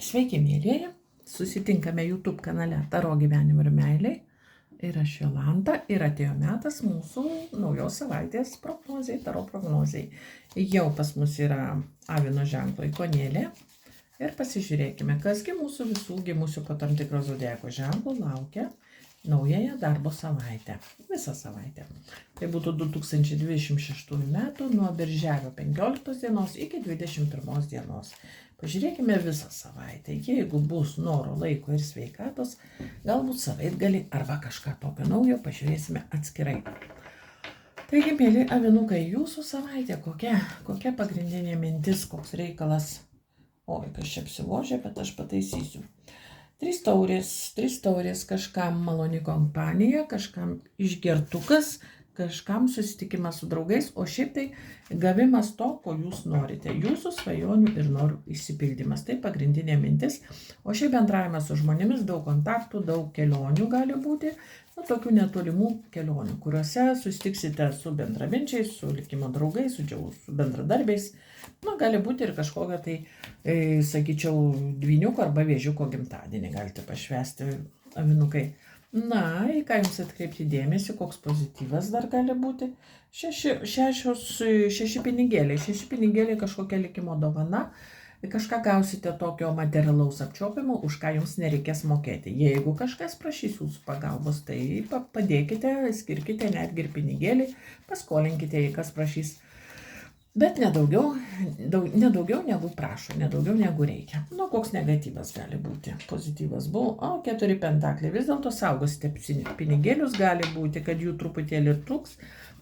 Sveiki, mėlyjeji. Susitinkame YouTube kanale Taro gyvenimo ir meiliai. Ir aš Jolanta. Ir atėjo metas mūsų naujos savaitės prognozijai, Taro prognozijai. Jau pas mus yra avino ženklo ikonėlė. Ir pasižiūrėkime, kasgi mūsų visų gimusių po tam tikro zodiako ženklų laukia naująją darbo savaitę. Visą savaitę. Tai būtų 2026 metų nuo birželio 15 dienos iki 21 dienos. Pažiūrėkime visą savaitę. Jeigu bus noro, laiko ir sveikatos, galbūt savaitgalį arba kažką tokio naujo pažiūrėsime atskirai. Taigi, mėly avinukai, jūsų savaitė, kokia pagrindinė mintis, koks reikalas? Oi, kas čia apsivožė, bet aš pataisysiu. 3 taurės, kažkam maloni kompanija, kažkam išgertukas, kažkam susitikimas su draugais, o šiaip tai gavimas to, ko jūs norite. Jūsų svajonių ir norų išsipildymas. Tai pagrindinė mintis. O šiaip bendravimas su žmonėmis, daug kontaktų, daug kelionių gali būti. Tokių netolimų kelionių, kuriuose susitiksite su bendraminčiais, su likimo draugais, su bendradarbiais. Gali būti ir kažkokio tai, sakyčiau, dvyniuko arba vėžiuko gimtadienį galite pašvęsti, avinukai. Į ką jums atkreipti dėmesį, koks pozityvas dar gali būti? 6 pinigėliai. 6 pinigėliai kažkokia likimo dovana. Kažką gausite tokio materialaus apčiuopimo, už ką jums nereikės mokėti. Jeigu kažkas prašys jūsų pagalbos, tai padėkite, skirkite netgi ir pinigėlį, paskolinkite, jei kas prašys. Bet nedaugiau negu prašo, nedaugiau negu reikia. Koks negatyvas gali būti? Pozityvas buvo, 4 pentakliai. Vis dėlto saugosite pinigėlius, gali būti, kad jų truputėlį trūks.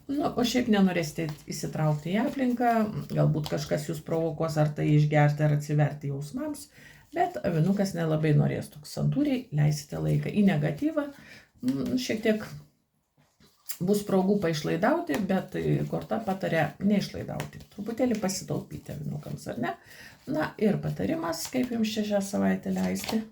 O šiaip nenorėsite įsitraukti į aplinką, galbūt kažkas jūs provokuos ar tai išgerti, ar atsiverti jausmams, bet avinukas nelabai norės toks santūriai, leisite laiką į negatyvą, šiek tiek bus progų paišlaidauti, bet korta pataria neišlaidauti, truputėlį pasitaupyti avinukams, ar ne? Ir patarimas, kaip jums šią savaitę leisti.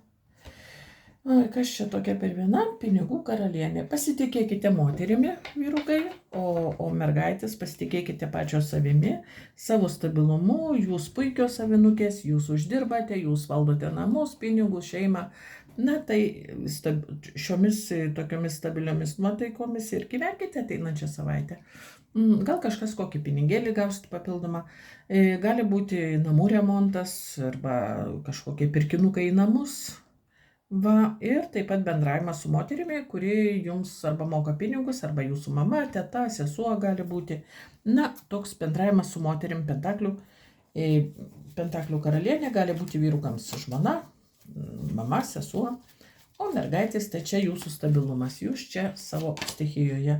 Kas čia tokia per viena? Pinigų karalienė. Pasitikėkite moterimi, vyrukai, o mergaitės pasitikėkite pačios savimi, savo stabilumu, jūs puikios avinukės, jūs uždirbate, jūs valdote namus, pinigus, šeimą. Tai šiomis tokiomis stabiliomis nuotaikomis ir gyvenkite ateinančią savaitę. Gal kažkas kokį pinigėlį gausite papildomą. Gali būti namų remontas arba kažkokie pirkinukai į namus. Ir taip pat bendravimas su moterimi, kuri jums arba moka pinigus, arba jūsų mama, teta, sesuo gali būti. Toks bendravimas su moterim pentaklių karalienė gali būti vyrukams žmona, mama, sesuo, o mergaitės tai čia jūsų stabilumas, jūs čia savo stichijoje.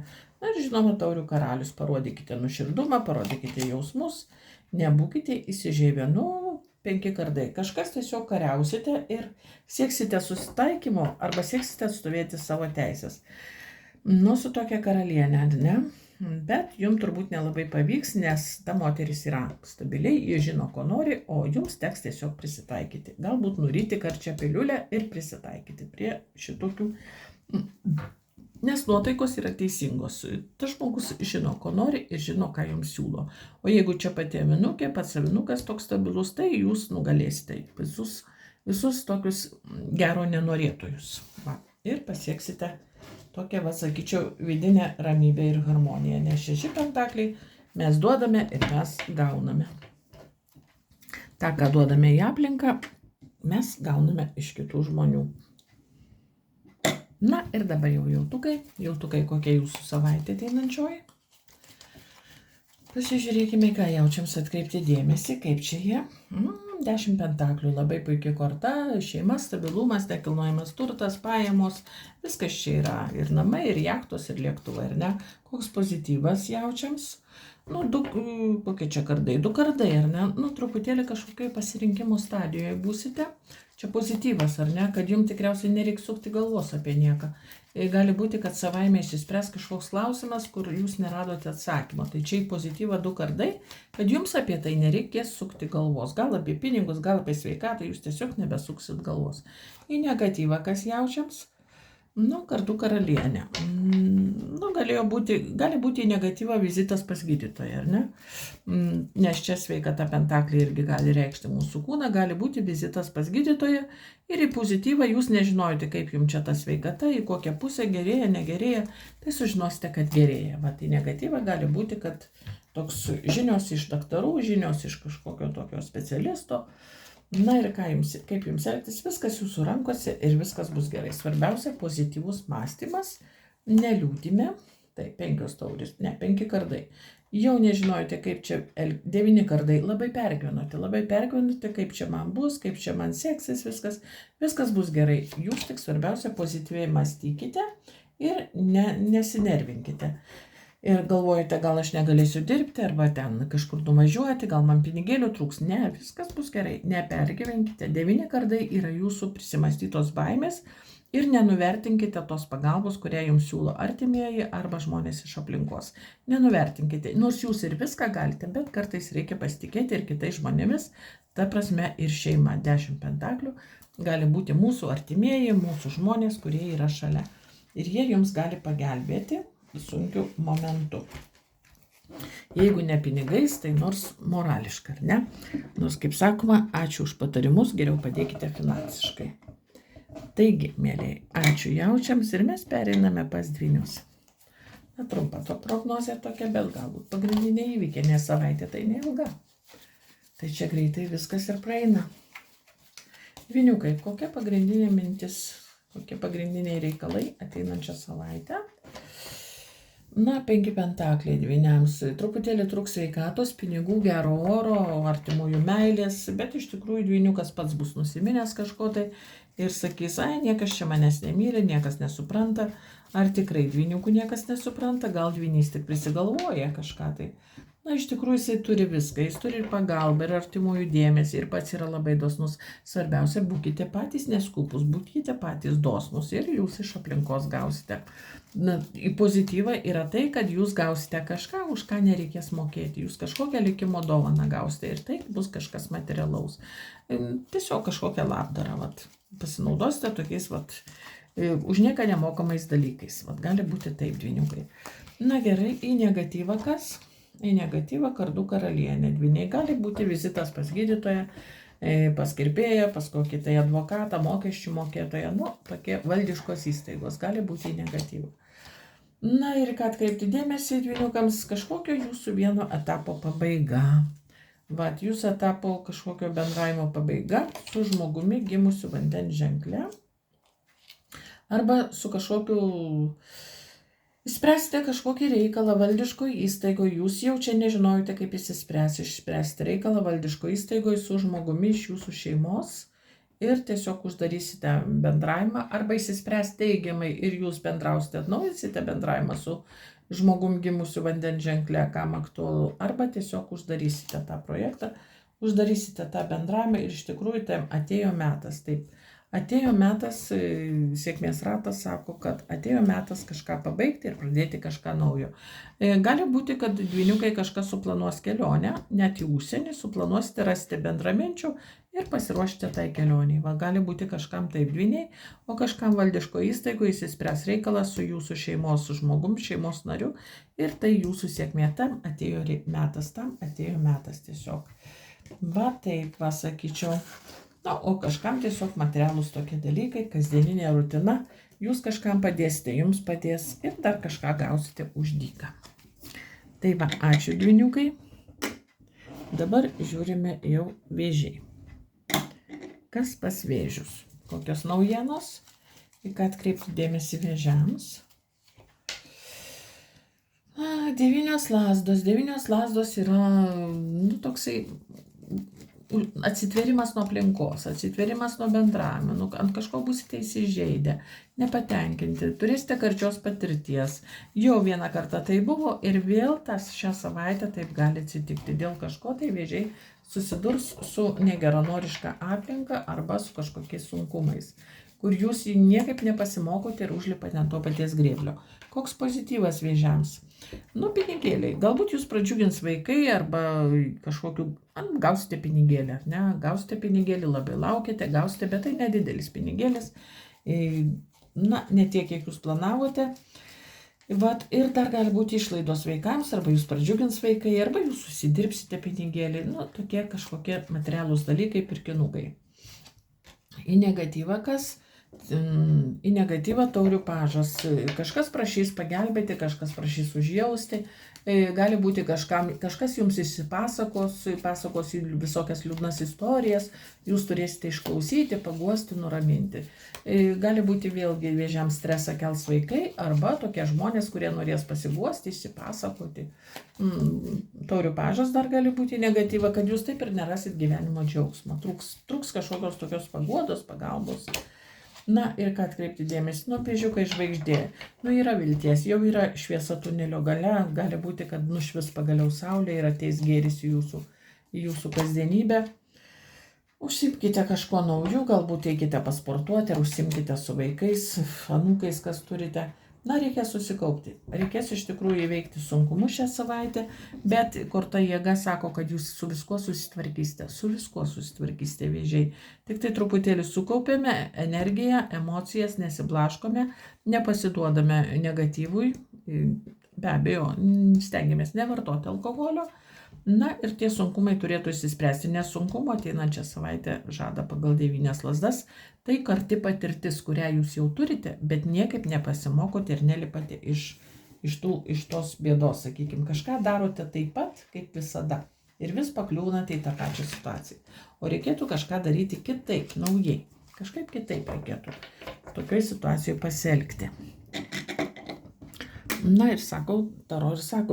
Ir žinoma, taurių karalius, parodykite nuoširdumą, parodykite jausmus, nebūkite įsižeibę. 5 kardai. Kažkas tiesiog kariausite ir sieksite susitaikymo arba sieksite atstovėti savo teisės. Su tokia karalienė, ne? Bet jums turbūt nelabai pavyks, nes ta moteris yra stabiliai, jie žino, ko nori, o jums teks tiesiog prisitaikyti. Galbūt nuryti karčią piliulę ir prisitaikyti prie šitokių, nes nuotaikos yra teisingos. Tas žmogus žino, ko nori ir žino, ką jums siūlo. O jeigu čia pati avinukė, pats avinukas toks stabilus, tai jūs nugalėsite visus tokius gero nenorėtojus. Ir pasieksite tokią, sakyčiau, vidinę ramybę ir harmoniją. Nes 6 pentakliai mes duodame ir mes gauname. Ta, ką duodame į aplinką, mes gauname iš kitų žmonių. Ir dabar jau jautukai, kokia jūsų savaitė ateinančioji. Pasižiūrėkime, ką jaučiams atkreipti dėmesį, kaip čia jie. 10 pentaklių, labai puikia korta, šeima, stabilumas, nekilnojamas turtas, pajamos, viskas čia yra, ir namai, ir jachtos, ir lėktuvai, ar ne? Koks pozityvas jaučiams? Kokie čia kardai? 2 kardai, ar ne? Truputėlį kažkokiai pasirinkimo stadijoje būsite. Čia pozityvas, ar ne? Kad jums tikriausiai nereiks sukti galvos apie nieką. Gali būti, kad savaime išsispręs kažkoks klausimas, kur jūs neradote atsakymo. Tai čia į pozityvą 2 kardai, kad jums apie tai nereikės sukti galvos. Gal apie pinigus, gal apie sveikatą, jūs tiesiog nebesuksit galvos. Į negatyvą, kas jaučiams? Nu, kardų karalienė. Nu, gali būti į negatyvą vizitas pas gydytoją, ar ne? Nes čia sveikata pentakliai irgi gali reikšti mūsų kūną, gali būti vizitas pas gydytoją ir į pozityvą jūs nežinojate, kaip jums čia ta sveikata, į kokią pusę gerėja, negerėja, tai sužinosite, kad gerėja. Vat į negatyvą gali būti, kad toks žinios iš daktarų, žinios iš kažkokio tokio specialisto. Na ir kaip jums elgtis, viskas jūsų rankose ir viskas bus gerai. Svarbiausia - pozityvus mąstymas, neliūdime, tai 5 taurės, ne, 5 kardai. Jau nežinojote, kaip čia 9 kardai, labai pergyvenote, kaip čia man bus, kaip čia man seksis, viskas bus gerai. Jūs tik svarbiausia pozityviai mąstykite ir nesinervinkite. Ir galvojate, gal aš negalėsiu dirbti, arba ten kažkur nuvažiuoti, gal man pinigėlių trūks. Ne, viskas bus gerai, nepergyvenkite. 9 kardai yra jūsų prisimastytos baimės ir nenuvertinkite tos pagalbos, kurią jums siūlo artimieji arba žmonės iš aplinkos. Nenuvertinkite, nors jūs ir viską galite, bet kartais reikia pasitikėti ir kitais žmonėmis, ta prasme ir šeima. 10 pentaklių gali būti mūsų artimieji, mūsų žmonės, kurie yra šalia. Ir jie jums gali pagelbėti sunkiu momentu. Jeigu ne pinigais, tai nors morališkai, ar ne? Nors, kaip sakoma, ačiū už patarimus, geriau padėkite finansiškai. Taigi, mėlyje, ačiū jaučiams ir mes pereiname pas dvynius. Na, trumpa to prognozė tokia, bet galbūt pagrindinė įvykė, nes savaitė tai neilga. Tai čia greitai viskas ir praeina. Dvyniukai, kokia pagrindinė mintis, kokie pagrindiniai reikalai ateinančią savaitę? Na, 5 pentakliai dvyniams. Truputėlį trūks sveikatos, pinigų, gero oro, artimųjų meilės, bet iš tikrųjų dvyniukas pats bus nusiminęs kažko tai ir sakys, ai, niekas čia manęs nemyli, niekas nesupranta. Ar tikrai dvyniukų niekas nesupranta, gal dvynys tik prisigalvoja kažką tai. Na, iš tikrųjų jisai turi viską, jis turi ir pagalbą, ir artimųjų dėmesį, ir pats yra labai dosnus. Svarbiausia, būkite patys neskupus, būkite patys dosnus ir jūs iš aplinkos gausite. Na, į pozityvą yra tai, kad jūs gausite kažką, už ką nereikės mokėti. Jūs kažkokią likimo dovaną gausite ir tai bus kažkas materialaus. Tiesiog kažkokią labdarą, pasinaudosite tokiais, už nieką nemokamais dalykais. Gali būti taip, dvyniukai. Na gerai, į negatyvą kas? Į negatyvą kardų karalienė. Dvyniai gali būti vizitas pas gydytoją, pas kirpėją, pas kokį tai advokatą, mokesčių mokėtoją, tokie valdiškos įstaigos gali būti į negatyvą. Na ir ką atkreipti dėmesį dvyniukams, kažkokio jūsų vieno etapo pabaiga. Jūsų etapo kažkokio bendravimo pabaiga su žmogumi gimusiu vandens ženkle arba su kažkokiu Išspręsite kažkokį reikalą valdiško įstaigoje, jūs jau čia nežinojote, kaip išspręsti reikalą valdiško įstaigoje su žmogumi iš jūsų šeimos ir tiesiog uždarysite bendravimą arba išsispręs teigiamai ir jūs bendrausite, atnaujinsite bendravimą su žmogum gimusiu vandens ženkle, kam aktualu, arba tiesiog uždarysite tą projektą, uždarysite tą bendravimą ir iš tikrųjų tai atėjo metas, taip. Atėjo metas, sėkmės ratas sako, kad atėjo metas kažką pabaigti ir pradėti kažką naujo. Gali būti, kad dvyniukai kažkas suplanuos kelionę, net į užsienį, suplanuosite, rasite bendraminčių ir pasiruošite tai kelioniai. Gali būti kažkam taip dvyniai, o kažkam valdiško įstaigoje išsispręs reikalas su jūsų šeimos žmogum, šeimos nariu ir tai jūsų sėkmė. Tam atėjo metas tiesiog. Taip, sakyčiau. Na, o kažkam tiesiog materialūs tokie dalykai, kasdieninė rutina, jūs kažkam padėsite, jums padės ir dar kažką gausite už dyką. Tai ačiū dvyniukai. Dabar žiūrime jau vėžiai. Kas pas vėžius? Kokios naujienos? Į ką atkreipti dėmesį vėžiams? 9 lazdos. 9 lazdos yra toksai atsitvėrimas nuo aplinkos, atsitvėrimas nuo bendravimo, ant kažko būsite įsižeidę, nepatenkinti, turėsite karčios patirties. Jau vieną kartą tai buvo ir vėl šią savaitę taip gali atsitikti. Dėl kažko tai vėžiai susidurs su negeranoriška aplinka arba su kažkokiais sunkumais, kur jūs niekaip nepasimokote ir užlipate ant to paties grėblio. Koks pozityvas vėžiams? Pinigėliai. Galbūt jūs pradžiugins vaikai arba kažkokiu, gausite pinigėlį, ar ne? Gausite pinigėlį, labai laukite, gausite, bet tai nedidelis pinigėlis. ne tiek, kiek jūs planavote. Vat, ir dar gali būti išlaidos vaikams, arba jūs pradžiugins vaikai, arba jūs susidirbsite pinigėlį, tokie kažkokie materialūs dalykai, pirkinukai. Į negatyvą kas? Į negatyvą taurių pažas. Kažkas prašys pagelbėti, kažkas prašys užjausti, gali būti kažkas jums pasakos visokias liūdnas istorijas, jūs turėsite išklausyti, paguosti, nuraminti. Gali būti vėlgi vėžiams stresą kels vaikai, arba tokie žmonės, kurie norės pasiguosti, išsipasakoti. Taurių pažas dar gali būti negatyva, kad jūs taip ir nerasit gyvenimo džiaugsmo. Trūks kažkokios tokios paguodos, pagalbos. Ir ką atkreipti dėmesį, pėžiukai žvaigždė, yra vilties, jau yra šviesa tunelio gale, gali būti, kad nušvis pagaliau saulė ir ateis gėris į jūsų kasdienybę. Užsimkite kažko naujų, galbūt eikite pasportuoti, ar užsimkite su vaikais, anūkais, kas turite. Reikės susikaupti, reikės iš tikrųjų įveikti sunkumus šią savaitę, bet korta jėga sako, kad jūs su viskuo susitvarkysite vėžiai. Tik tai truputėlį sukaupėme energiją, emocijas, nesiblaškome, nepasiduodame negatyvui, be abejo, stengiamės nevartoti alkoholio. Ir tie sunkumai turėtų išsispręsti, nes sunkumo ateinančią savaitę žada pagal 9 lazdas. Tai karti patirtis, kurią jūs jau turite, bet niekaip nepasimokote ir nelipate iš tos bėdos, sakykime. Kažką darote taip pat, kaip visada. Ir vis pakliūnate į tą pačią situaciją. O reikėtų kažką daryti kitaip, naujai. Kažkaip kitaip reikėtų tokioj situacijoje pasielgti. Ir sakau,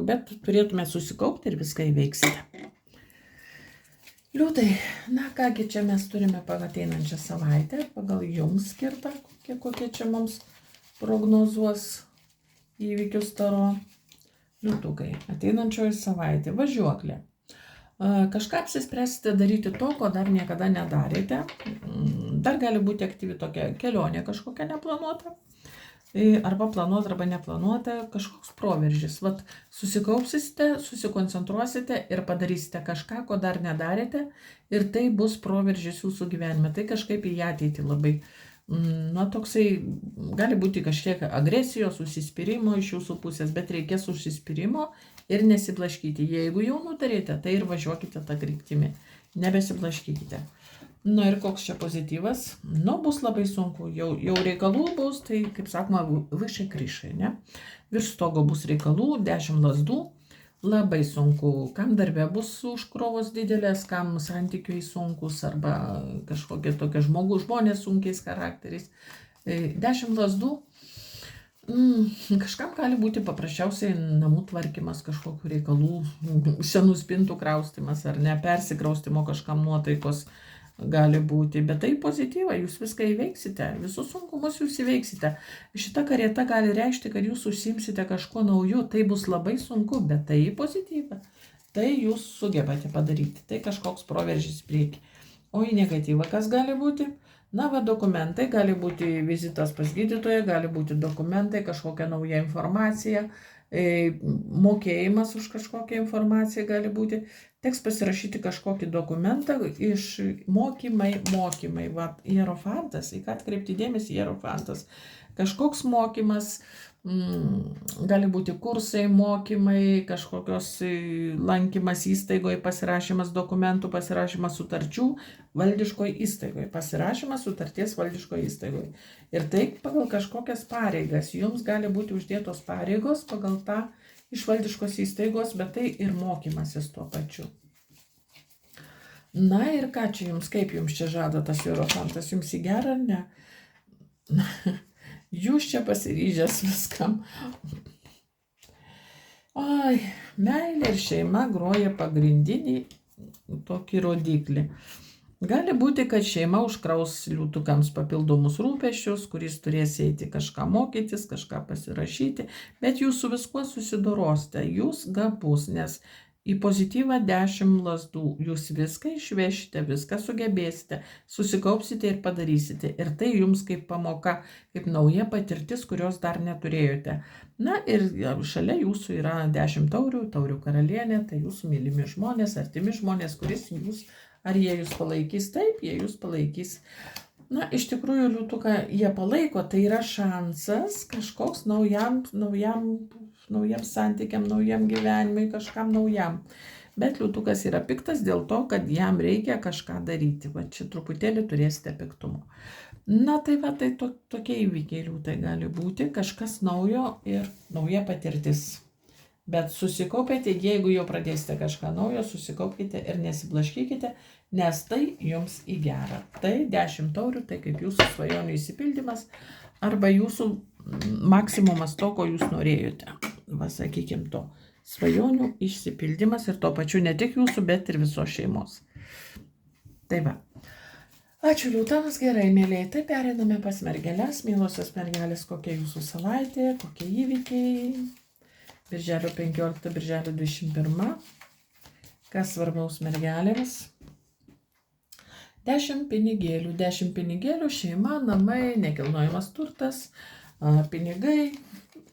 bet turėtume susikaupti ir viską įveiksite. Liūtai, kągi čia mes turime pagal ateinančią savaitę, pagal jums skirtą, kokie čia mums prognozuos įvykius taro. Liūtukai, ateinančioji savaitė, važiuoklė. Kažką apsispręsite daryti to, ko dar niekada nedarėte. Dar gali būti aktyvi tokia kelionė kažkokia neplanuota. Arba planuota, arba neplanuota, kažkoks proveržis. Susikaupsite, susikoncentruosite ir padarysite kažką, ko dar nedarėte, ir tai bus proveržis jūsų gyvenime. Tai kažkaip į ateitį labai, toksai, gali būti kažkiek agresijos, užsispyrimo iš jūsų pusės, bet reikės užsispyrimo ir nesiblaškyti. Jeigu jau nutarėte, tai ir važiuokite tą kryptimį, nebesiblaškykite. Ir koks čia pozityvas? Bus labai sunku, jau reikalų bus, tai, kaip sakoma, vyšai kryšai, ne? Virš stogo bus reikalų, 10 lazdų, labai sunku, kam darbe bus užkrovos didelės, kam santykiai sunkus, arba kažkokie tokie žmonės sunkiais charakteriais. 10 lazdų, kažkam gali būti paprasčiausiai namų tvarkymas, kažkokių reikalų, senų spintų kraustymas, ar ne, persikraustimo kažkam nuotaikos gali būti, bet tai pozityva, jūs viską įveiksite, visus sunkumus jūs įveiksite. Šita karieta gali reikšti, kad jūs užsiimsite kažko nauju, tai bus labai sunku, bet tai pozityva, tai jūs sugebate padaryti, tai kažkoks proveržis prieki. O į negatyvą kas gali būti? Dokumentai, gali būti vizitas pas gydytoją, gali būti dokumentai, kažkokia nauja informacija, mokėjimas už kažkokią informaciją gali būti, teks pasirašyti kažkokį dokumentą iš mokymai, hierofantas, į ką atkreipti dėmesį, hierofantas, kažkoks mokymas, gali būti kursai, mokymai, kažkokios lankymas įstaigoje, pasirašymas dokumentų, pasirašymas sutarčių valdiškoje įstaigoje, pasirašymas sutarties valdiškoje įstaigoje. Ir taip pagal kažkokias pareigas, jums gali būti uždėtos pareigos pagal tą iš valdiškos įstaigos, bet tai ir mokymasis tuo pačiu. Ir ką čia jums, kaip jums čia žada tas hierofantas, jums į gerą ar ne? Jūs čia pasiryžęs viskam. Meilė ir šeima groja pagrindinį tokį rodiklį. Gali būti, kad šeima užkraus liūtukams papildomus rūpesčius, kuris turės eiti kažką mokytis, kažką pasirašyti, bet jūs su viskuo susidorosite, jūs gabus, nes į pozityvą 10 lazdų, jūs viską išvešite, viską sugebėsite, susikaupsite ir padarysite. Ir tai jums kaip pamoka, kaip nauja patirtis, kurios dar neturėjote. Ir šalia jūsų yra 10 taurių karalienė, tai jūsų mylimi žmonės, artimi žmonės, kuris jūs, ar jie jūs palaikys, taip, jie jūs palaikys. Na, iš tikrųjų, liūtuką jie palaiko, tai yra šansas kažkoks naujam santykiam, naujam gyvenimui, kažkam naujam. Bet liūtukas yra piktas dėl to, kad jam reikia kažką daryti. Va čia truputėlį turėsite piktumo. Na, tai va, tai tokie įvykiai liūtai gali būti, kažkas naujo ir nauja patirtis. Bet susikaupėte, jeigu jau pradėsite kažką naujo, susikaupkite ir nesiblaškykite, nes tai jums į gerą. Tai 10 taurių, tai kaip jūsų svajonių įsipildymas arba jūsų maksimumas to, ko jūs norėjote. Va, sakykim to. Svajonių išsipildymas ir tuo pačiu ne tik jūsų, bet ir visos šeimos. Tai va. Ačiū liūtams, gerai, mėlyje. Tai pereiname pas mergelės. Mielosios mergelės, kokia jūsų savaitė, kokie įvykiai. Birželio 15, birželio 21. Kas svarbaus mergelėms? 10 pinigėlių. 10 pinigėlių, šeima, namai, nekilnojamas turtas, pinigai,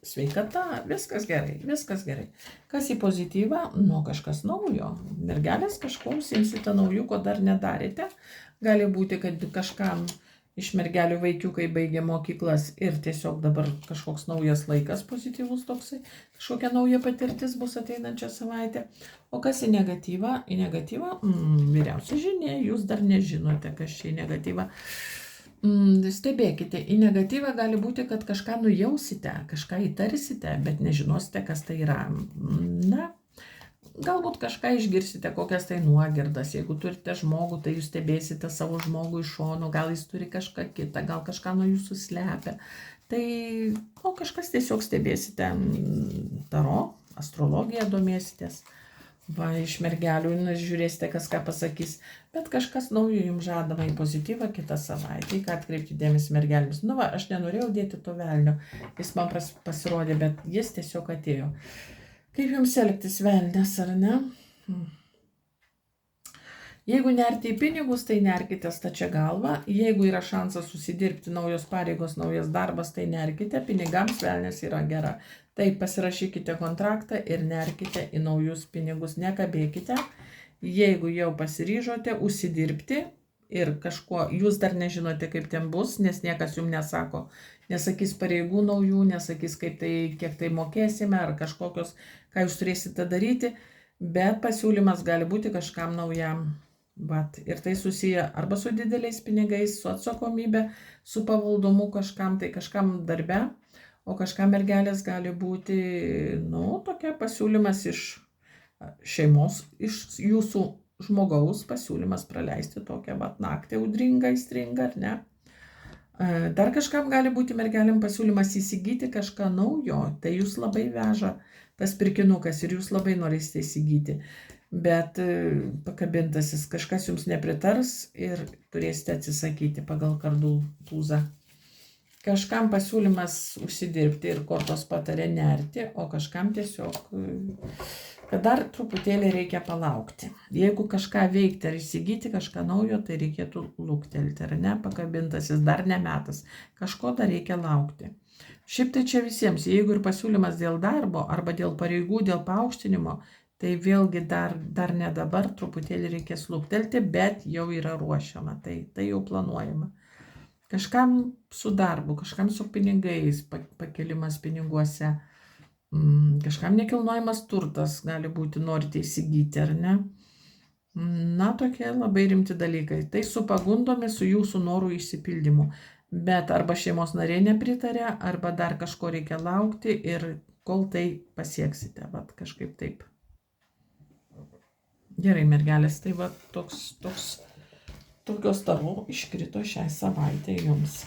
sveikata, viskas gerai, viskas gerai. Kas į pozityvą? Nu, kažkas naujo. Mergelės kažko užsiimsite naujų, ko dar nedarėte. Gali būti, kad kažkam iš mergelių vaikiukai baigė mokyklas ir tiesiog dabar kažkoks naujas laikas pozityvus toksai, kažkokia nauja patirtis bus ateinančią savaitę. O kas į negatyvą? Į negatyvą, vyriausia žinia, jūs dar nežinote, kas čia į negatyvą. Stebėkite, į negatyvą gali būti, kad kažką nujausite, kažką įtarsite, bet nežinosite, kas tai yra. Na, galbūt kažką išgirsite, kokias tai nuogirdas. Jeigu turite žmogų, tai jūs stebėsite savo žmogų iš šono, gal jis turi kažką kitą, gal kažką nuo jūsų slepia. Tai, kažkas tiesiog stebėsite taro, astrologiją domėsitės. Va, iš mergelių žiūrėsite, kas ką pasakys. Bet kažkas naujo jums žadama į pozityvą kitą savaitę. Ką atkreipti dėmesį mergelėms. Nu va, aš nenorėjau dėti to velnio. Jis man pasirodė, bet jis tiesiog atėjo. Kaip jums elgtis, velnias, ar ne? Jeigu nerti į pinigus, tai nerkite stačia galva. Jeigu yra šansas susidirbti naujos pareigos, naujas darbas, tai nerkite. Pinigams velnias yra gera. Tai pasirašykite kontraktą ir nerkite į naujus pinigus. Nekabėkite. Jeigu jau pasiryžote užsidirbti ir kažko, jūs dar nežinote, kaip ten bus, nes niekas jums nesako. Nesakys pareigų naujų, nesakys, kiek tai mokėsime, ar kažkokios, ką jūs turėsite daryti, bet pasiūlymas gali būti kažkam naujam. Ir tai susiję arba su dideliais pinigais, su atsakomybė, su pavaldumu kažkam, tai kažkam darbe, o kažkam mergelės gali būti, tokia pasiūlymas iš šeimos, iš jūsų žmogaus pasiūlymas praleisti tokią naktį audringą, įstringą, ar ne? Dar kažkam gali būti mergelėm pasiūlymas įsigyti kažką naujo, tai jūs labai veža tas pirkinukas ir jūs labai norėsite įsigyti, bet pakabintasis kažkas jums nepritars ir turėsite atsisakyti pagal kardų tūzą. Kažkam pasiūlymas užsidirbti ir kortos patarė nerti, o kažkam tiesiog, kad dar truputėlį reikia palaukti. Jeigu kažką veikti ar įsigyti kažką naujo, tai reikėtų luktelti, ar ne, pakabintasis dar ne metas. Kažko dar reikia laukti. Šiaip tai čia visiems, jeigu ir pasiūlymas dėl darbo arba dėl pareigų, dėl paaukštinimo, tai vėlgi dar ne dabar, truputėlį reikės luktelti, bet jau yra ruošiama, tai jau planuojama. Kažkam su darbu, kažkam su pinigais, pakelimas piniguose, kažkam nekilnojamas turtas gali būti, norite įsigyti, ar ne? Na, tokie labai rimti dalykai. Tai su pagundomis, su jūsų norų išsipildymu. Bet arba šeimos nariai nepritarė, arba dar kažko reikia laukti ir kol tai pasieksite, kažkaip taip. Gerai, mergelės, tai tokios taro iškrito šią savaitę jums.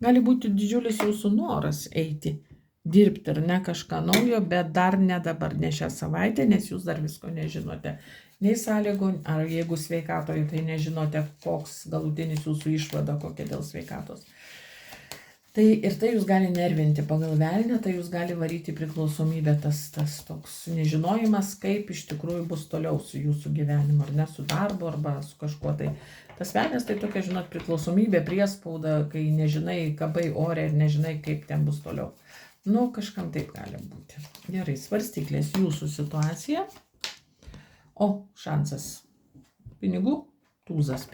Gali būti didžiulis jūsų noras eiti, dirbti ar ne kažką naujo, bet dar ne dabar, ne šią savaitę, nes jūs dar visko nežinote. Nei sąlygų, ar jeigu sveikatoje, tai nežinote, koks galutinis jūsų išvada, kokia dėl sveikatos. Ir tai jūs gali nervinti pagal velnią, tai jūs gali varyti priklausomybę, tas toks nežinojimas, kaip iš tikrųjų bus toliau su jūsų gyvenimu, ar ne, su darbu, arba su kažkuo tai. Tas velnias tai tokia, priklausomybė, priespauda, kai nežinai, kabai ore ir nežinai, kaip ten bus toliau. Kažkam taip gali būti. Gerai, svarstyklės jūsų situacija. O, šansas. pinigų tūzas,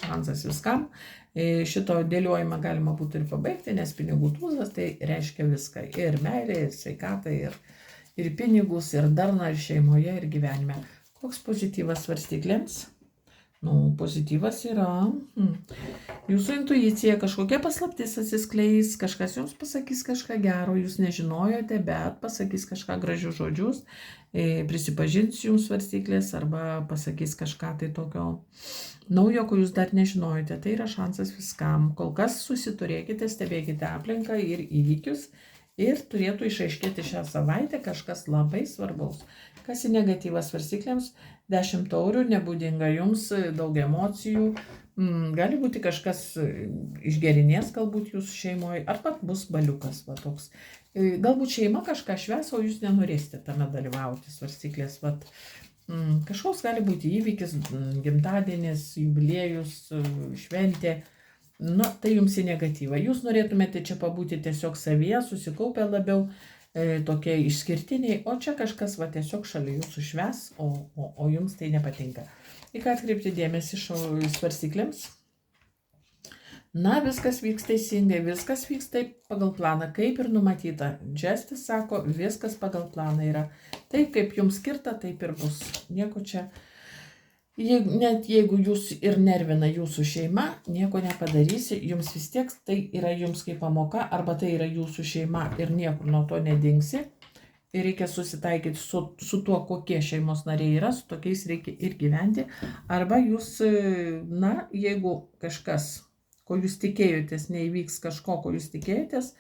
šansas viskam. Šito dėliojimą galima būtų ir pabaigti, nes pinigų tūzas tai reiškia viską. Ir meilė, ir sveikatą, ir pinigus, ir darną, ir šeimoje, ir gyvenime. Koks pozityvas svarstyklėms? Pozityvas yra jūsų intuicija, kažkokia paslaptis atsiskleis, kažkas jums pasakys kažką gero, jūs nežinojote, bet pasakys kažką gražius žodžius, prisipažins jums svarstyklės arba pasakys kažką tai tokio naujo, ko jūs dar nežinojote. Tai yra šansas viskam. Kol kas susiturėkite, stebėkite aplinką ir įvykius ir turėtų išaiškėti šią savaitę kažkas labai svarbaus. Kas į negatyvą svarstyklėms? 10 taurių, nebūdinga jums, daug emocijų. Gali būti kažkas išgerinės, galbūt jūsų šeimoje, arba bus baliukas va toks. Galbūt šeima kažką švęs, o jūs nenorėsite tame dalyvauti, svarstyklės. Kažkoks gali būti įvykis, gimtadienis, jubiliejus, šventė. Tai jums į negatyvą. Jūs norėtumėte čia pabūti tiesiog savyje, susikaupę labiau, tokie išskirtiniai, o čia kažkas tiesiog šalia jūsų švęs, o jums tai nepatinka. Į ką atkreipti dėmesį svarstyklėms? Viskas vyks teisingai, viskas vyks taip pagal planą, kaip ir numatyta. Džestis sako, viskas pagal planą yra. Taip, kaip jums skirta, taip ir bus. Nieko čia. Net jeigu jūs ir nervina jūsų šeima, nieko nepadarysi, jums vis tiek tai yra jums kaip pamoka, arba tai yra jūsų šeima ir niekur nuo to nedingsi. Ir reikia susitaikyti su tuo, kokie šeimos nariai yra, su tokiais reikia ir gyventi. Arba jūs, jeigu kažkas, ko jūs tikėjotės, neįvyks kažko, ko jūs tikėjotės,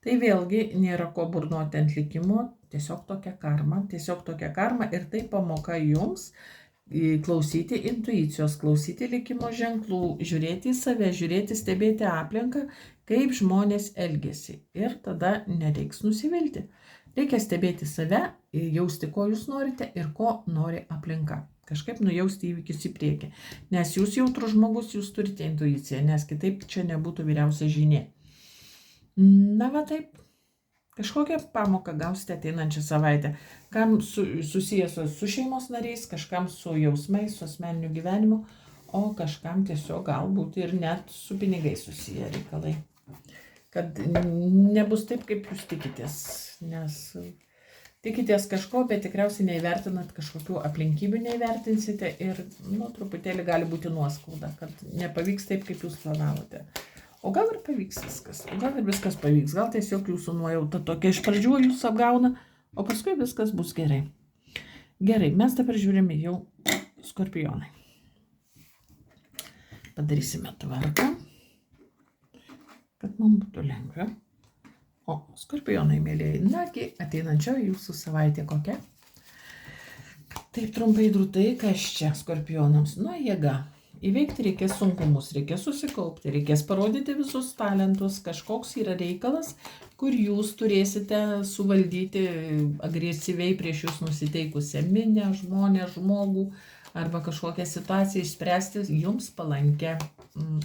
tai vėlgi nėra ko burnoti ant likimo, tiesiog tokia karma ir tai pamoka jums. Klausyti intuicijos, klausyti likimo ženklų, žiūrėti į save, stebėti aplinką, kaip žmonės elgiasi. Ir tada nereiks nusivilti. Reikia stebėti save, jausti, ko jūs norite ir ko nori aplinka. Kažkaip nujausti įvykius į priekį. Nes jūs jautrus žmogus, jūs turite intuiciją, nes kitaip čia nebūtų vyriausia žinia. Taip. Kažkokią pamoką gausite ateinančią savaitę. Kam susijęs su šeimos nariais, kažkam su jausmais, su asmeniniu gyvenimu, o kažkam tiesiog galbūt ir net su pinigais susiję reikalai. Kad nebus taip, kaip jūs tikitės. Nes tikitės kažko, bet tikriausiai neįvertinat kažkokių aplinkybių, neįvertinsite ir truputėlį gali būti nuoskauda, kad nepavyks taip, kaip jūs planavote. O gal ir pavyks viskas, gal ir viskas pavyks, gal tiesiog jūsų nuojauta tokia iš pradžių jūs apgauna, o paskui viskas bus gerai. Gerai, mes dabar žiūrime jau skorpionai. Padarysime tvarką, kad mums būtų lengviau. O skorpionai, mėlėjai, ateinančioji jūsų savaitė kokia? Taip trumpai drūtai, kas čia skorpionams? Jėga. Įveikti reikės sunkumus, reikės susikaupti, reikės parodyti visus talentus, kažkoks yra reikalas, kur jūs turėsite suvaldyti agresyviai prieš jūs nusiteikusią minę, žmogų arba kažkokią situaciją išspręsti jums palankę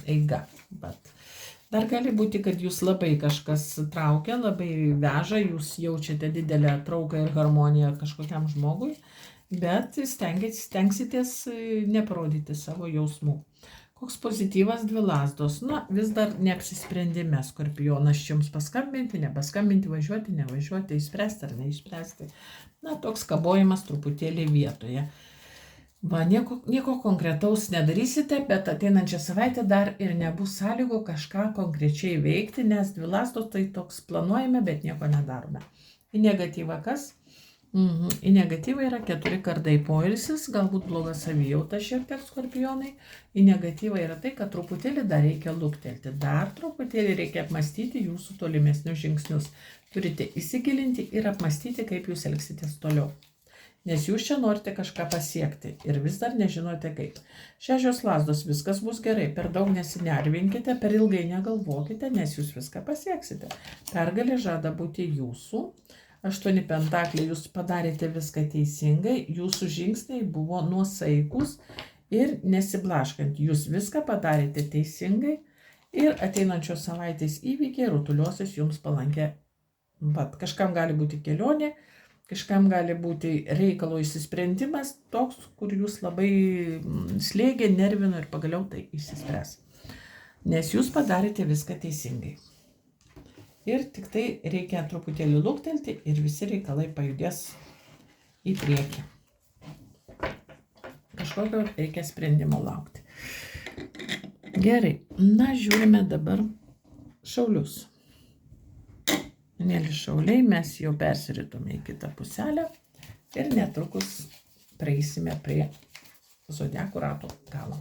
eigą. Bet dar gali būti, kad jūs labai kažkas traukia, labai veža, jūs jaučiate didelę trauką ir harmoniją kažkokiam žmogui. Bet stengsitės neparodyti savo jausmų. Koks pozityvas 2 lazdos? Vis dar neapsisprendime, skorpionas, jums paskambinti, nepaskambinti, važiuoti, nevažiuoti, išspręsti ar neišspręsti. Toks kabojimas truputėlį vietoje. Nieko konkretaus nedarysite, bet ateinančią savaitę dar ir nebus sąlygų kažką konkrečiai veikti, nes 2 lazdos tai toks planuojame, bet nieko nedarome. Į negatyvą kas? Į negatyvą yra 4 kardai poilsis, galbūt bloga savijauta šiek tiek skorpionai. Į negatyvą yra tai, kad truputėlį dar reikia luktelti, dar truputėlį reikia apmastyti jūsų tolimesnius žingsnius. Turite įsigilinti ir apmastyti, kaip jūs elgsitės toliau. Nes jūs čia norite kažką pasiekti ir vis dar nežinote kaip. 6 lazdos, viskas bus gerai, per daug nesinervinkite, per ilgai negalvokite, nes jūs viską pasieksite. Pergalė žada būti jūsų. 8 pentakliai, jūs padarėte viską teisingai, jūsų žingsniai buvo nuosaikus ir nesiblaškant. Jūs viską padarėte teisingai ir ateinančios savaitės įvykiai rutuliosis jums palankę. Kažkam gali būti kelionė, Kažkam gali būti reikalo išsisprendimas toks, kur jūs labai slėgė, nervino ir pagaliau tai išsispręs. Nes jūs padarėte viską teisingai. Ir tik tai reikia truputėlį luktelti ir visi reikalai pajudės į priekį. Kažkokio reikia sprendimo laukti. Gerai, na žiūrime dabar šaulius. Mėly šauliai, mes jau persiritome į kitą puselę ir netrukus praeisime prie zodiako rato galo.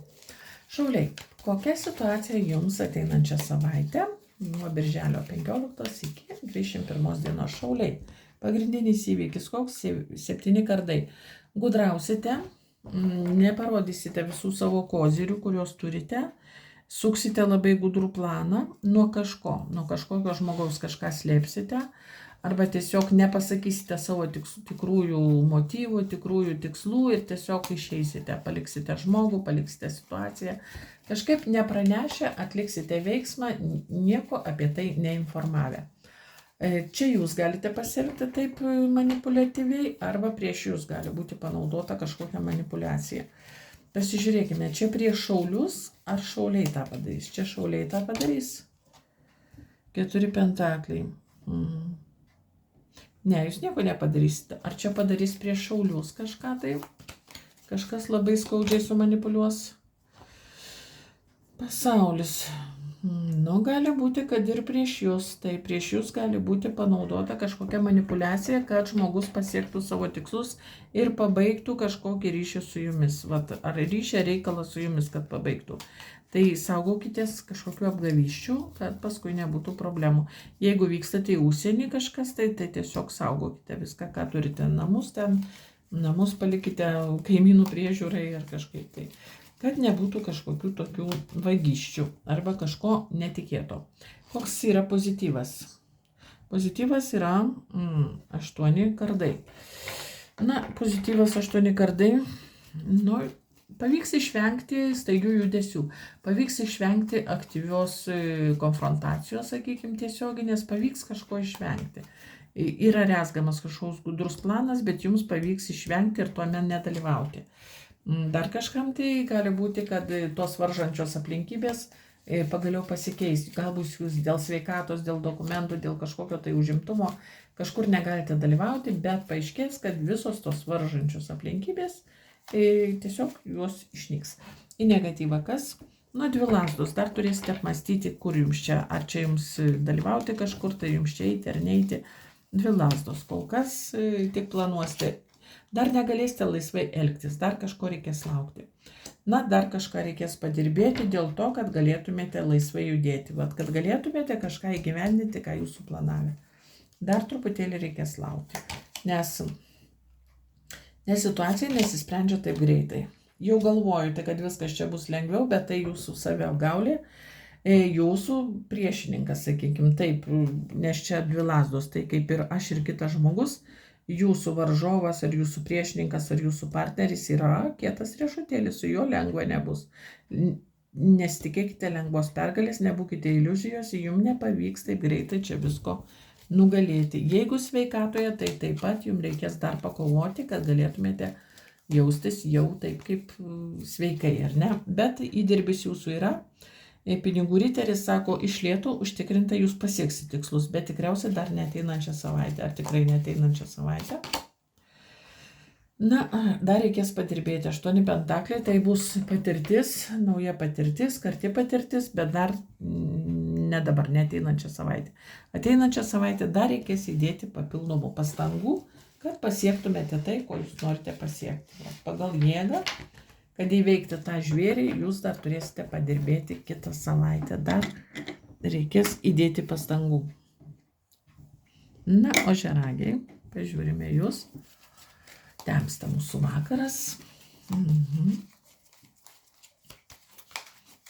Šauliai, kokia situacija jums ateinančią savaitę nuo birželio 15 iki 21 dienos? Šauliai, pagrindinis įvykis koks? 7 kardai. Gudrausite, neparodysite visų savo kozirių, kuriuos turite, suksite labai gudrų planą nuo kažkokio žmogaus kažką slėpsite, arba tiesiog nepasakysite savo tikrųjų motyvų, tikrųjų tikslų ir tiesiog išeisite, paliksite žmogų, paliksite situaciją. Kažkaip nepranešę atliksite veiksmą, nieko apie tai neinformavę. Čia jūs galite pasielgti taip manipuliatyviai, arba prieš jūs gali būti panaudota kažkokia manipulacija. Pasižiūrėkime, čia prieš šaulius, ar šauliai tą padarys? Čia šauliai tą padarys. 4 pentakliai. Ne, jūs nieko nepadarysite. Ar čia padarys prieš šaulius kažką tai? Kažkas labai skaudžiai sumanipuliuos. Pasaulis. Nu, gali būti, kad ir prieš jūs. Tai prieš jūs gali būti panaudota kažkokia manipulacija, kad žmogus pasiektų savo tikslus ir pabaigtų kažkokį ryšį su jumis. Ar ryšį reikalą su jumis, kad pabaigtų. Tai saugokitės kažkokių apgavyščių, kad paskui nebūtų problemų. Jeigu vykstate į užsienį kažkas, tai tiesiog saugokite viską, ką turite. Namus palikite kaimynų priežiūrai ar kažkaip tai. Kad nebūtų kažkokių tokių vagysčių arba kažko netikėto. Koks yra pozityvas? Pozityvas yra 8 kardai. Na, pozityvas 8 kardai. Nu, pavyks išvengti staigių judesių. Pavyks išvengti aktyvios konfrontacijos, sakykime, tiesioginės. Pavyks kažko išvengti. Yra rezgamas kažkoks gudrus planas, bet jums pavyks išvengti ir tuomet nedalyvauti. Dar kažkam tai gali būti, kad tos varžančios aplinkybės pagaliau pasikeis. Galbūt jūs dėl sveikatos, dėl dokumentų, dėl kažkokio tai užimtumo kažkur negalite dalyvauti, bet paaiškės, kad visos tos varžančios aplinkybės tiesiog juos išnyks. Į negatyvą kas? Nu, 2 lasdos. Dar turėsite apmastyti, kur jums čia. Ar čia jums dalyvauti kažkur, tai jums čia eiti ar neiti. 2 lasdos. Kol kas tik planuosite. Dar negalėsite laisvai elgtis, dar kažko reikės laukti. Na, dar kažką reikės padirbėti dėl to, kad galėtumėte laisvai judėti. Kad galėtumėte kažką įgyvendinti, ką jūs suplanavę. Dar truputėlį reikės laukti, nes situacija nesisprendžia taip greitai. Jau galvojate, kad viskas čia bus lengviau, bet tai jūsų saviapgaulė, jūsų priešininkas, sakykime, taip, nes čia 2 lasdos, tai kaip ir aš ir kitas žmogus, jūsų varžovas, ar jūsų priešininkas, ar jūsų partneris yra kietas riešutėlis, su juo lengva nebus. Nesitikėkite lengvos pergalės, nebūkite iliuzijos, jums nepavyks taip greitai čia visko nugalėti. Jeigu sveikatoje, tai taip pat jums reikės dar pakovoti, kad galėtumėte jaustis jau taip kaip sveikai, ar ne? Bet įdirbis jūsų yra. Pinigų riteris sako, iš lėto užtikrinta jūs pasieksit tikslus, bet tikriausiai dar neateinančią savaitę. Ar tikrai neateinančią savaitę? Na, dar reikės padirbėti. 8 pentakliai, tai bus patirtis, nauja patirtis, karti patirtis, bet dar ne dabar, neateinančią savaitę. Ateinančią savaitę dar reikės įdėti papildomų pastangų, kad pasiektumėte tai, ko jūs norite pasiekti. Pagal jėgą. Kad įveikti tą žvėrį, jūs dar turėsite padirbėti kitą savaitę. Dar reikės įdėti pastangų. Na, o žeragiai, pažiūrime jūs. Temsta mūsų vakaras.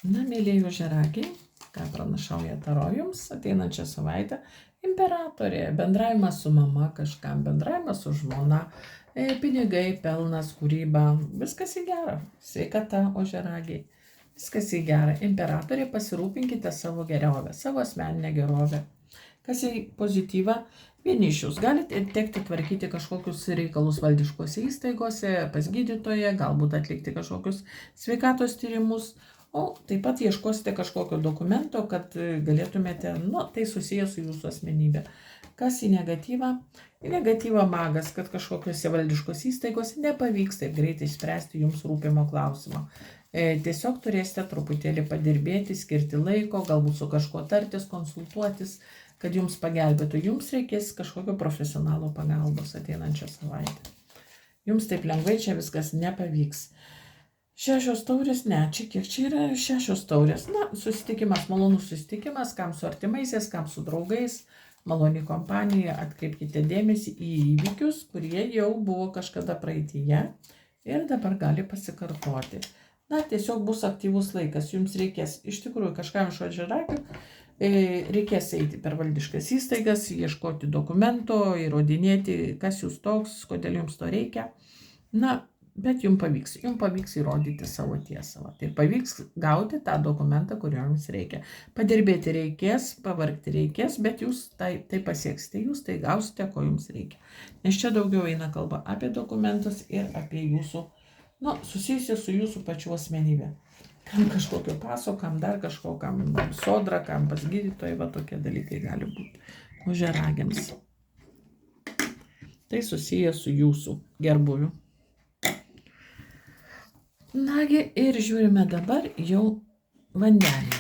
Na, mėlėjų žeragiai, ką pranašauja taro jums ateinančią savaitę. Imperatorė, bendravimas su mama kažkam, bendravimas su žmona. Pinigai, pelnas, kūryba, viskas į gerą. Sveikata, ožiaragiai, viskas į gerą. Imperatorė, pasirūpinkite savo gerovę, savo asmeninę gerovę. Kas į pozityvą, vieni iš jūs galite tekti tvarkyti kažkokius reikalus valdiškose įstaigose, pas gydytoją, galbūt atlikti kažkokius sveikatos tyrimus, o taip pat ieškosite kažkokio dokumento, kad galėtumėte, tai susijęs su jūsų asmenybė. Kas į negatyvą? Į negatyvą magas, kad kažkokiose valdiškos įstaigose nepavyks taip greitai spręsti jums rūpimo klausimo. Tiesiog turėsite truputėlį padirbėti, skirti laiko, galbūt su kažkuo tartis, konsultuotis, kad jums pagelbėtų. Jums reikės kažkokio profesionalo pagalbos ateinančią savaitę. Jums taip lengvai čia viskas nepavyks. 6 taurės, kiek čia yra 6 taurės. Susitikimas, malonus susitikimas, kam su artimaisiais, kam su draugais, maloni kompanija, atkreipkite dėmesį į įvykius, kurie jau buvo kažkada praeityje ir dabar gali pasikartoti. Tiesiog bus aktyvus laikas, jums reikės iš tikrųjų kažkam iš odžiarakių, reikės eiti per valdiškas įstaigas, ieškoti dokumento, įrodinėti, kas jūs toks, kodėl jums to reikia. Bet jums pavyks įrodyti savo tiesą. Tai pavyks gauti tą dokumentą, kurio jums reikia. Padirbėti reikės, pavargti reikės, bet jūs tai pasieksite, jūs tai gausite, ko jums reikia. Nes čia daugiau eina kalba apie dokumentus ir apie jūsų, susijusią su jūsų pačiu asmenybė. Kam kažkokio paso, kam dar kažko, kam sodra, kam pas gydytojai, tokie dalykai gali būti. Ožiaragiams. Tai susiję su jūsų gerbuviu. Ir žiūrime dabar jau vandenį.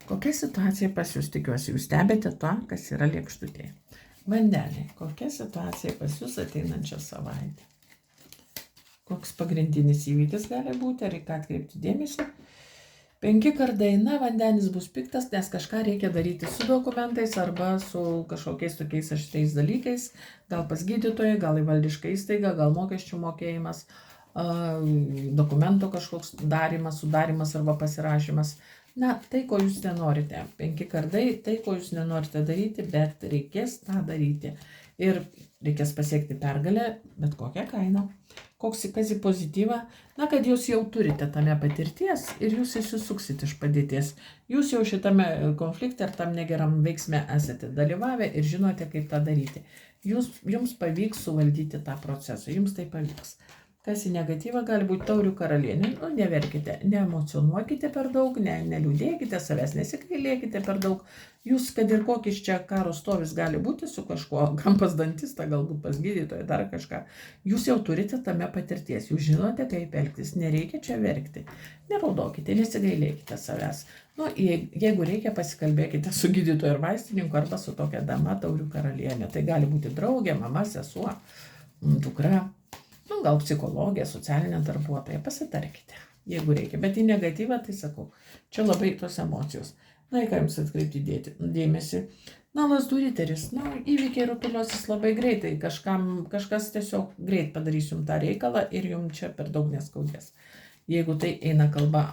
Kokia situacija pas jūs, tikiuosi, jūs stebite to, kas yra lėkštutėje. Vandenį. Kokia situacija pas jūs ateinančią savaitę? Koks pagrindinis įvykis gali būti, ar į ką atkreipti dėmesį. 5 kardai, vandenis bus piktas, nes kažką reikia daryti su dokumentais arba su kažkokiais tokiais aštriais dalykais, gal pas gydytoją, gal į valdišką įstaigą, gal mokesčių mokėjimas, dokumento kažkoks sudarimas arba pasirašymas. Tai, ko jūs nenorite. 5 kardai, tai, ko jūs nenorite daryti, bet reikės tą daryti. Ir reikės pasiekti pergalę, bet kokią kainą. Kas į pozityvą? Kad jūs jau turite tame patirties ir jūs įsisuksit iš padėties. Jūs jau šitame konflikte ar tam negeram veiksme esate dalyvavę ir žinote, kaip tą daryti. Jums pavyks suvaldyti tą procesą, jums tai pavyks. Kas į negatyvą gali būti taurių karalienė, neverkite, neemocionuokite per daug, neliūdėkite, savęs nesigailėkite per daug. Jūs, kad ir kokis čia karo stovis gali būti su kažkuo, kam pas dantistą, galbūt pas gydytoją, dar kažką, jūs jau turite tame patirties, jūs žinote, kaip elgtis, nereikia čia verkti, neraudokite, nesigailėkite savęs. Jeigu reikia, pasikalbėkite su gydytoju ir vaistininku arba su tokia dama taurių karalienė, tai gali būti draugė, mama, sesuo, dukra. Gal psichologija, socialinė darbuotoja, pasitarkite, jeigu reikia. Bet į negatyvą, tai sakau, čia labai tos emocijos. Į ką jums atkreipti dėmesį. Lazdų riteris, įvykiai rutuliosis labai greitai, kažkas tiesiog greit padarys jums tą reikalą ir jums čia per daug neskaudės. Jeigu tai eina kalba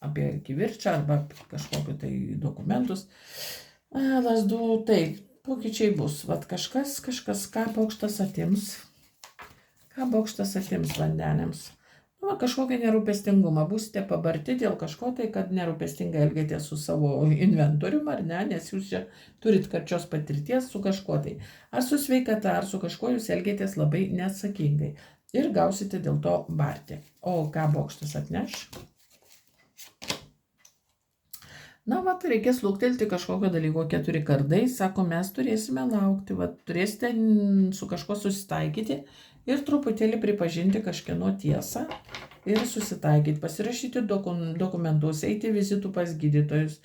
apie kivirčą arba kažkokiu tai dokumentus, lazdų, pokyčiai bus. Kažkas, ką bokštas atims. Ką bokštas atims vandeniams? Kažkokią nerūpestingumą. Būsite pabarti dėl kažko tai, kad nerūpestingai elgėtės su savo inventorium, ar ne? Nes jūs čia turit karčios patirties su kažko tai. Ar su sveikata, ar su kažko jūs elgėtės labai neatsakingai. Ir gausite dėl to barti. O ką bokštas atneš? Reikės luktelti kažkokio dalyko 4 kardai. Sako, mes turėsime laukti. Turėsite su kažko susitaikyti ir truputėlį pripažinti kažkieno tiesą ir susitaikyti, pasirašyti dokumentus, eiti vizitų pas gydytojus.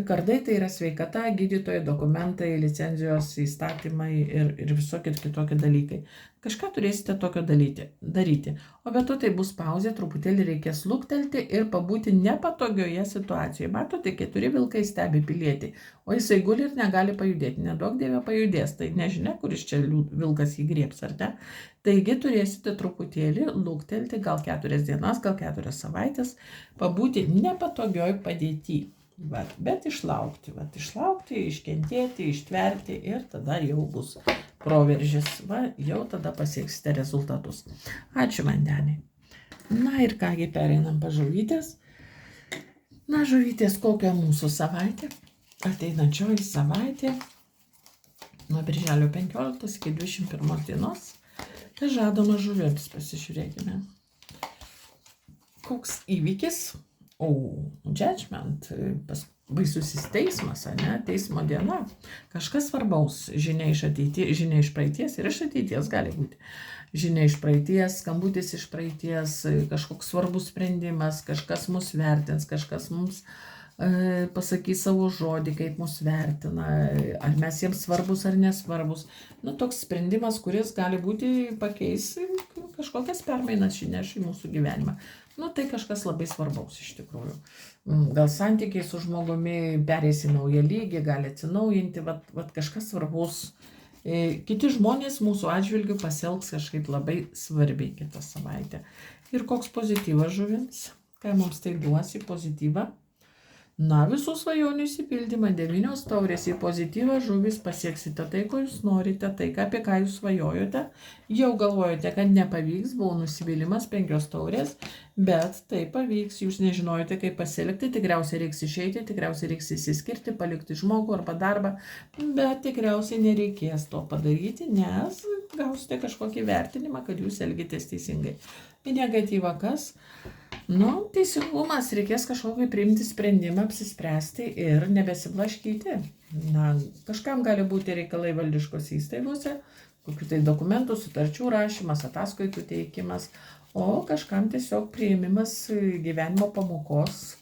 Kardai tai yra sveikata, gydytojai, dokumentai, licenzijos, įstatymai ir visokie kitokie dalykai. Kažką turėsite tokio daryti. O be to tai bus pauzė, truputėlį reikės luktelti ir pabūti nepatogioje situacijoje. Matote, 4 vilkai stebi pilietį, o jisai guli ir negali pajudėti. Nedaug dievė pajudės, tai nežinia, kuris čia vilkas jį griebs, ar ne? Taigi turėsite truputėlį luktelti, gal 4 dienas, gal 4 savaitės, pabūti nepatogioj padėty. Bet išlaukti, iškentėti, ištverti ir tada jau bus proveržis. Jau tada pasieksite rezultatus. Ačiū vandeniai. Ir kągi pereinam pa žuvytės. Žuvytės, kokia mūsų savaitė? ateinančioji savaitė nuo birželio 15 iki 21 dienos. Tai žadama žuvims, pasižiūrėkime. Koks įvykis? Judgment, baisusis teismas, ne? Teismo diena. Kažkas svarbaus, žinia iš praeities ir iš ateities gali būti. Žinia iš praeities, skambutis iš praeities, kažkoks svarbus sprendimas, kažkas mus vertins, kažkas mums pasakys savo žodį, kaip mus vertina, ar mes jiems svarbus ar nesvarbus. Toks sprendimas, kuris gali būti pakeis kažkokias permainas įneš į mūsų gyvenimą. Tai kažkas labai svarbaus iš tikrųjų. Gal santykiai su žmogumi pereis į naują lygį, gali atsinaujinti, vat kažkas svarbaus. Kiti žmonės mūsų atžvilgių pasielgs kažkaip labai svarbiai kitą savaitę. Ir koks pozityvas žuvims? Ką mums tai duos į pozityvą? Visų svajonių išsipildymą, 9 taurės į pozityvą žuvis pasieksite tai, ko jūs norite, tai, apie ką jūs svajojote. Jau galvojate, kad nepavyks, buvo nusivylimas, 5 taurės, bet tai pavyks, jūs nežinojote, kaip pasielgti, tikriausiai reiks išeiti, tikriausiai reiks įsiskirti, palikti žmogų arba darbą, bet tikriausiai nereikės to padaryti, nes gausite kažkokį vertinimą, kad jūs elgitės teisingai. Į negatyvą kas? Teisingumas, reikės kažkokį priimti sprendimą, apsispręsti ir nebesiblaškyti. Kažkam gali būti reikalai valdiškos įstaigose, kokių tai dokumentų, sutarčių rašymas, ataskaitų teikimas, o kažkam tiesiog priėmimas gyvenimo pamokos.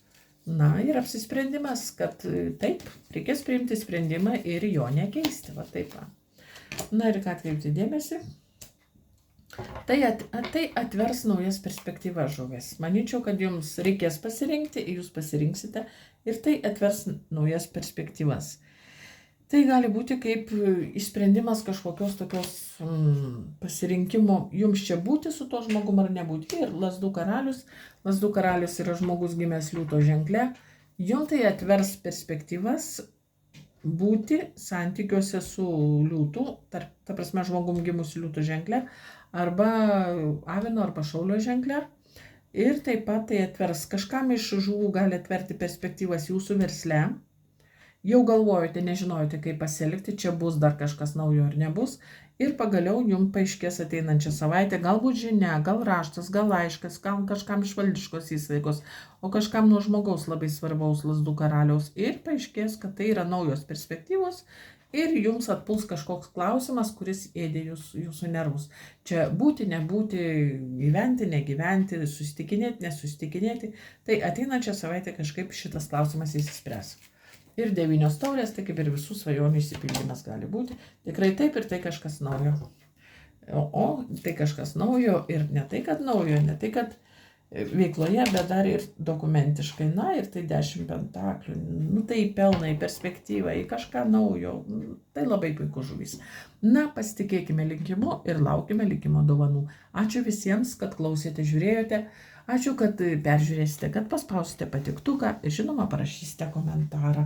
Ir apsisprendimas, kad taip, reikės priimti sprendimą ir jo nekeisti. Taip. Ir ką atkreipti dėmesį? Tai atvers naujas perspektyvas žuvis. Manyčiau, kad jums reikės pasirinkti, jūs pasirinksite ir tai atvers naujas perspektyvas. Tai gali būti kaip išsprendimas kažkokios tokios pasirinkimo, jums čia būti su to žmogum ar nebūti. Ir Lazdų karalius. Lazdų karalius yra žmogus gimęs liūto ženkle. Jums tai atvers perspektyvas būti santykiuose su liūtu, ta prasme žmogum gimusiu liūto ženkle, arba avino arba šaulio ženkle. Ir taip pat tai atvers, kažkam iš žuvų gali atverti perspektyvas jūsų versle. Jau galvojote, nežinojote, kaip pasielgti, čia bus dar kažkas naujo ar nebus. Ir pagaliau jums paaiškės ateinančią savaitę, galbūt žinia, gal raštas, gal laiškas, gal kažkam iš valdiškos įstaigos, o kažkam nuo žmogaus labai svarbaus Lazdų karaliaus. Ir paaiškės, kad tai yra naujos perspektyvos ir jums atpuls kažkoks klausimas, kuris ėdė jūsų nervus. Čia būti, nebūti, gyventi, negyventi, susitikinėti, nesusitikinėti. Tai ateinančią savaitę kažkaip šitas klausimas įsispręs. Ir 9 taurės, tai kaip ir visų svajonių išsipildymas gali būti. Tikrai taip ir tai kažkas naujo. O tai kažkas naujo ir ne tai, kad naujo, ne tai, kad veikloje, bet dar ir dokumentiškai. Ir tai 10 pentaklių. Tai į pelną, į perspektyvą, į kažką naujo. Tai labai puikus žuvys. Pasitikėkime likimu ir laukime likimo dovanų. Ačiū visiems, kad klausėte, žiūrėjote. Ačiū, kad peržiūrėsite, kad paspausite patiktuką ir žinoma parašysite komentarą.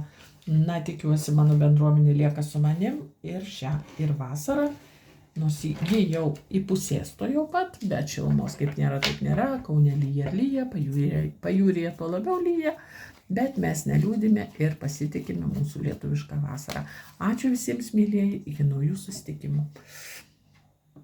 Tikiuosi, mano bendruomenė lieka su manim ir šią ir vasarą, nors ji jau įpusės to jau pat, bet šilumos kaip nėra, taip nėra, Kaune lyja ir lyja, pajūryje to labiau lyja, bet mes neliūdime ir pasitikime mūsų lietuvišką vasarą. Ačiū visiems, mylieji, iki naujų susitikimų.